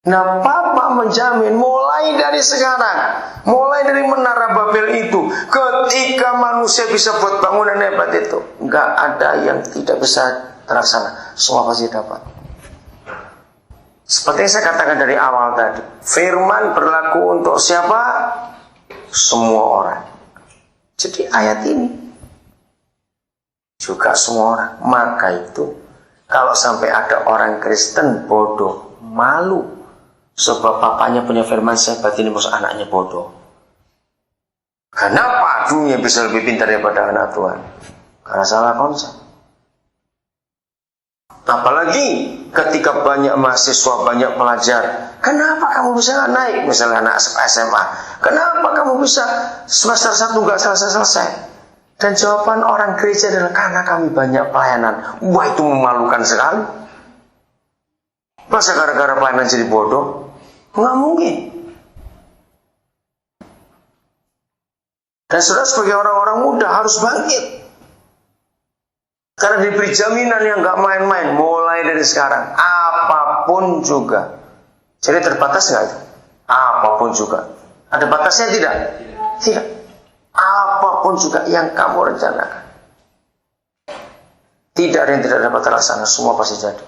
Nah, Papa menjamin mulai dari sekarang, mulai dari Menara Babel itu, ketika manusia bisa buat bangunan hebat itu, nggak ada yang tidak bisa terlaksana. Semua pasti dapat. Seperti yang saya katakan dari awal tadi, firman berlaku untuk siapa? Semua orang. Jadi ayat ini juga semua orang. Maka itu, kalau sampai ada orang Kristen bodoh, malu. Sebab papanya punya firman sehebat ini, maksud anaknya bodoh. Kenapa dunia bisa lebih pintar daripada anak Tuhan? Karena salah konsep. Apalagi ketika banyak mahasiswa, banyak pelajar. Kenapa kamu bisa naik? Misalnya anak SMA. Kenapa kamu bisa semester 1 nggak selesai-selesai? Dan jawaban orang gereja adalah karena kami banyak pelayanan. Wah, itu memalukan sekali. Masa gara-gara pelayanan jadi bodoh? Nggak mungkin. Dan saudara sebagai orang-orang muda harus bangkit. Karena diberi jaminan yang nggak main-main. Mulai dari sekarang. Apapun juga. Jadi terbatas nggak itu? Apapun juga. Ada batasnya tidak? Tidak. Apapun juga yang kamu rencanakan. Tidak ada yang tidak dapat terlaksana. Semua pasti jadi.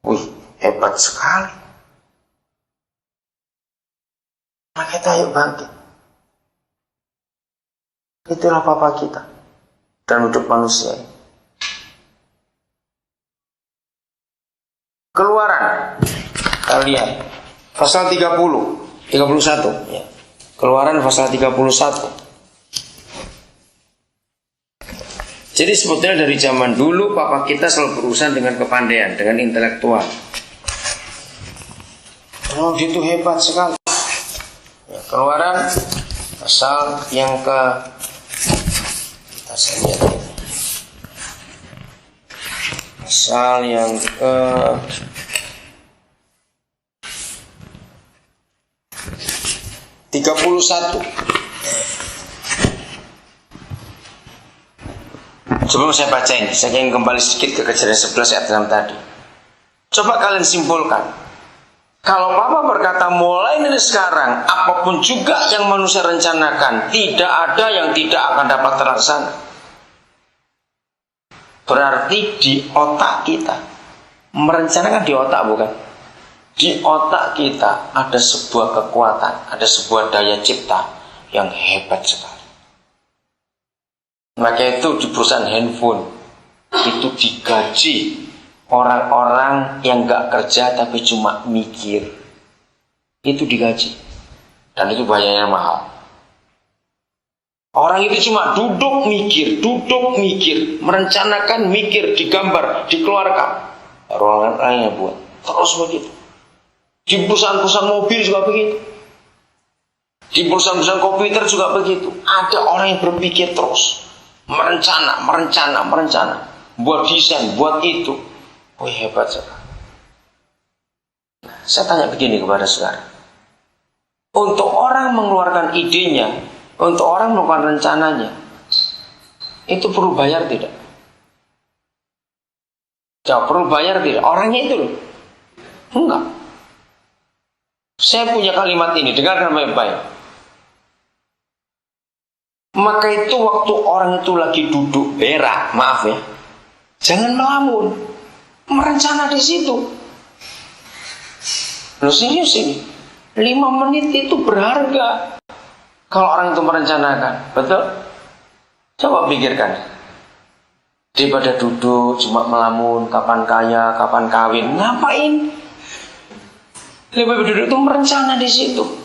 Wih, hebat sekali. Maka kita ayo bangkit. Itulah Papa kita dalam hidup manusia. Keluaran, kalian pasal 31 ya. Keluaran pasal 31. Jadi sebetulnya dari zaman dulu Papa kita selalu berurusan dengan kepandaian, dengan intelektual. Oh, dia itu hebat sekali. Ya, Keluaran pasal yang ke pasal yang ke 31. Sebelum saya baca ini, saya ingin kembali sedikit ke Kejadian 11 ayat 6 tadi. Coba kalian simpulkan. Kalau Papa berkata mulai dari sekarang, apapun juga yang manusia rencanakan, tidak ada yang tidak akan dapat terlaksana. Berarti di otak kita, merencanakan di otak bukan? Di otak kita ada sebuah kekuatan, ada sebuah daya cipta yang hebat sekali. Maka itu di perusahaan handphone, itu digaji orang-orang yang gak kerja tapi cuma mikir. Itu digaji. Dan itu bayarnya mahal. Orang itu cuma duduk mikir, merencanakan, mikir, digambar, dikeluarkan. Orang lainnya buat. Terus begitu. Di perusahaan-perusahaan mobil juga begitu. Di perusahaan-perusahaan komputer juga begitu. Ada orang yang berpikir terus. Merencana. Buat desain, buat itu. Oh, hebat sekali. Saya tanya begini kepada saudara. Untuk orang mengeluarkan idenya, untuk orang melakukan rencananya, itu perlu bayar tidak? Jawab, perlu bayar tidak? Orangnya itu loh. Enggak. Saya punya kalimat ini, dengarkan baik-baik. Maka itu waktu orang itu lagi duduk berak, maaf ya, jangan melamun, merencana di situ. Loh, serius ini, 5 menit itu berharga kalau orang itu merencanakan, betul? Coba pikirkan. Daripada duduk cuma melamun, kapan kaya, kapan kawin, ngapain? Lebih baik duduk itu merencana di situ.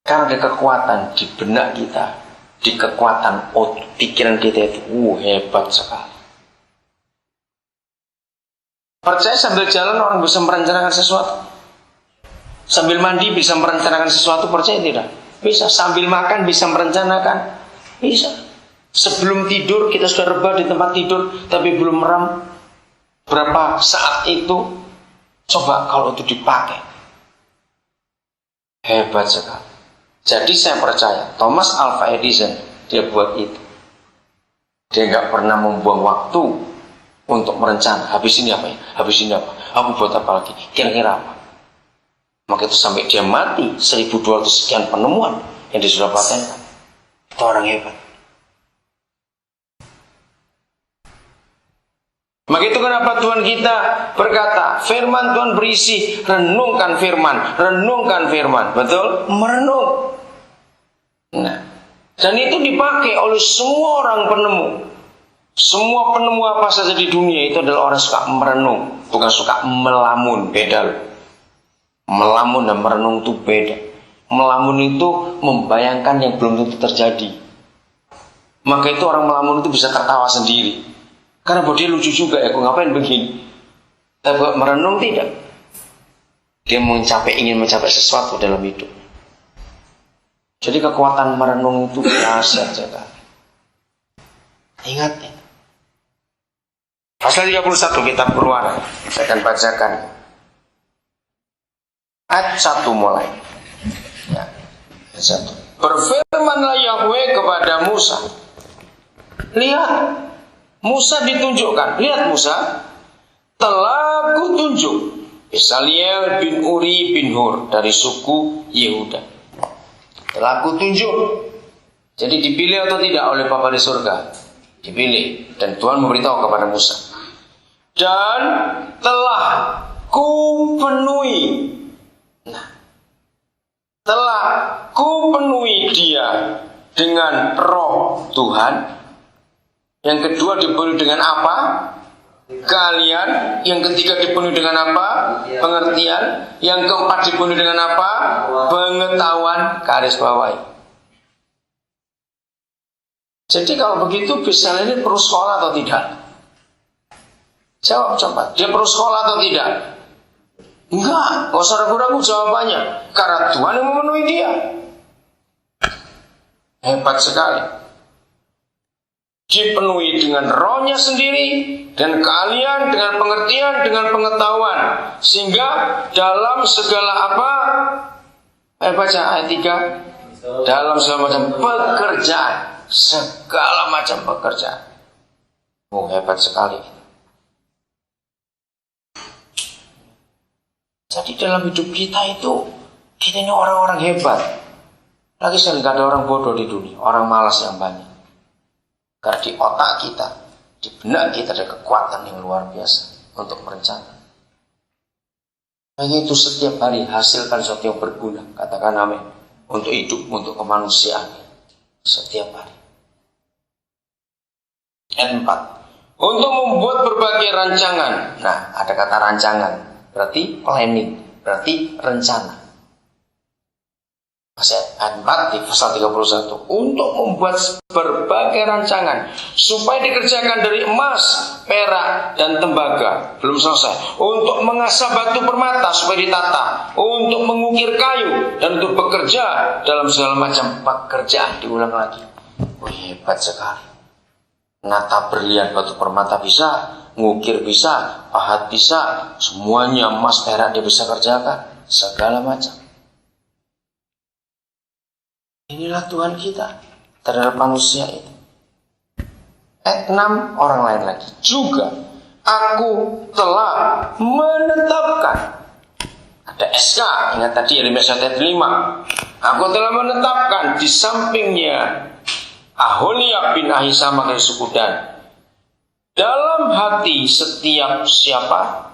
Karena ada kekuatan di benak kita, di kekuatan pikiran kita itu, hebat sekali. Percaya sambil jalan orang bisa merencanakan sesuatu? Sambil mandi bisa merencanakan sesuatu, percaya tidak? Bisa. Sambil makan bisa merencanakan? Bisa. Sebelum tidur kita sudah rebah di tempat tidur, tapi belum merem. Berapa saat itu? Coba kalau itu dipakai. Hebat sekali. Jadi saya percaya Thomas Alva Edison, dia buat itu. Dia nggak pernah membuang waktu untuk merencana. Habis ini apa ya? Habis ini apa? Aku buat apa lagi? Kira-kira apa? Maka itu sampai dia mati 1200 sekian penemuan yang dia sudah patenkan. Itu orang hebat. Maka itu kenapa Tuhan kita berkata, firman Tuhan berisi, renungkan firman. Betul? Merenung. Nah, dan itu dipakai oleh semua orang penemu. Semua penemu apa saja di dunia itu adalah orang suka merenung, bukan suka melamun. Beda loh. Melamun dan merenung itu beda. Melamun itu membayangkan yang belum tentu terjadi. Maka itu orang melamun itu bisa tertawa sendiri. Karena buat dia lucu juga ya, aku ngapain begini. Tapi merenung tidak. Dia ingin mencapai sesuatu dalam hidup. Jadi kekuatan merenung itu biasa saja. Ingat ya. Pasal 31 kitab Keluaran. Saya akan bacakan. Ayat 1 mulai. Ya, ayat 1. Berfirmanlah Yahweh kepada Musa. Lihat, Musa ditunjukkan. Lihat Musa, telah kutunjuk Besaliel bin Uri bin Hur dari suku Yehuda. Telah kutunjuk. Jadi dipilih atau tidak oleh Bapa di surga? Dipilih. Dan Tuhan memberitahu kepada Musa. Dan telah kupenuhi. Nah, telah kupenuhi dia dengan roh Tuhan. Yang kedua dipenuhi dengan apa? Keahlian. Yang ketiga dipenuhi dengan apa? Pengertian. Yang keempat dipenuhi dengan apa? Pengetahuan. Garis bawahi. Jadi kalau begitu Besaliel ini perlu sekolah atau tidak? Jawab coba. Dia perlu sekolah atau tidak? Enggak. Gak usah ragu-ragu jawabannya. Karena Tuhan yang memenuhi dia. Hebat sekali. Dipenuhi dengan rohnya sendiri, dan keahlian, dengan pengertian, dengan pengetahuan, sehingga dalam segala apa? Baca ayat 3. Dalam segala macam pekerjaan, segala macam pekerjaan. Oh, hebat sekali. Jadi dalam hidup kita ini orang-orang hebat. Lagi sekali gak ada orang bodoh di dunia, orang malas yang banyak. Karena di otak kita, di benak kita ada kekuatan yang luar biasa untuk merencana. Hanya itu setiap hari hasilkan sesuatu yang berguna. Katakan amin. Untuk hidup, untuk kemanusiaan. Setiap hari. Ayat 4. Untuk membuat berbagai rancangan. Nah, ada kata rancangan. Berarti planning. Berarti rencana. Ayat 4 di pasal 31. Untuk membuat berbagai rancangan supaya dikerjakan dari emas, perak, dan tembaga. Belum selesai. Untuk mengasah batu permata supaya ditata. Untuk mengukir kayu dan untuk bekerja dalam segala macam pekerjaan. Diulang lagi. Oh, hebat sekali. Nata berlian batu permata bisa, ngukir bisa, pahat bisa, semuanya emas, perak dia bisa kerjakan. Segala macam. Inilah Tuhan kita terhadap manusia itu. Ayat 6 orang lain lagi. Juga aku telah menetapkan. Ada SK. Ingat tadi Yeremia ayat 5. Aku telah menetapkan di sampingnya Aholiab bin Ahisamak dari suku Dan. Dalam hati setiap siapa?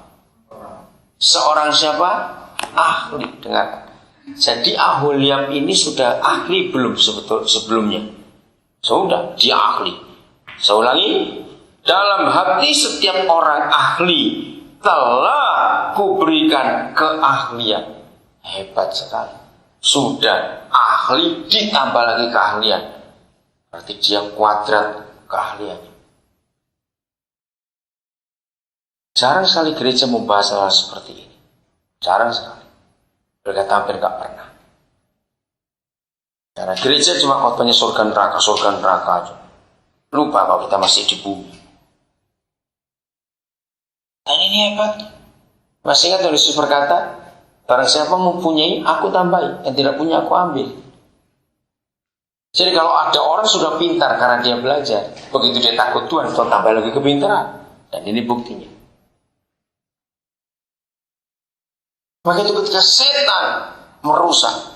Seorang siapa? Ahli. Dengar. Jadi Aholiab ini sudah ahli belum sebelumnya? Sudah, dia ahli. Saya ulangi, dalam hati setiap orang ahli telah kuberikan keahlian. Hebat sekali. Sudah ahli ditambah lagi keahlian. Berarti dia kuadrat keahliannya. Jarang sekali gereja membahas hal seperti ini. Jarang sekali. Mereka hampir gak pernah. Karena gereja cuma khotbahnya surga neraka aja. Lupa kalau kita masih di bumi. Dan ini hebat. Masih ingat Yesus berkata, barang siapa mempunyai, aku tambahi. Yang tidak punya, aku ambil. Jadi kalau ada orang sudah pintar karena dia belajar, begitu dia takut Tuhan, Tuhan tambah lagi kepintaran. Dan ini buktinya. Maka itu ketika setan merusak,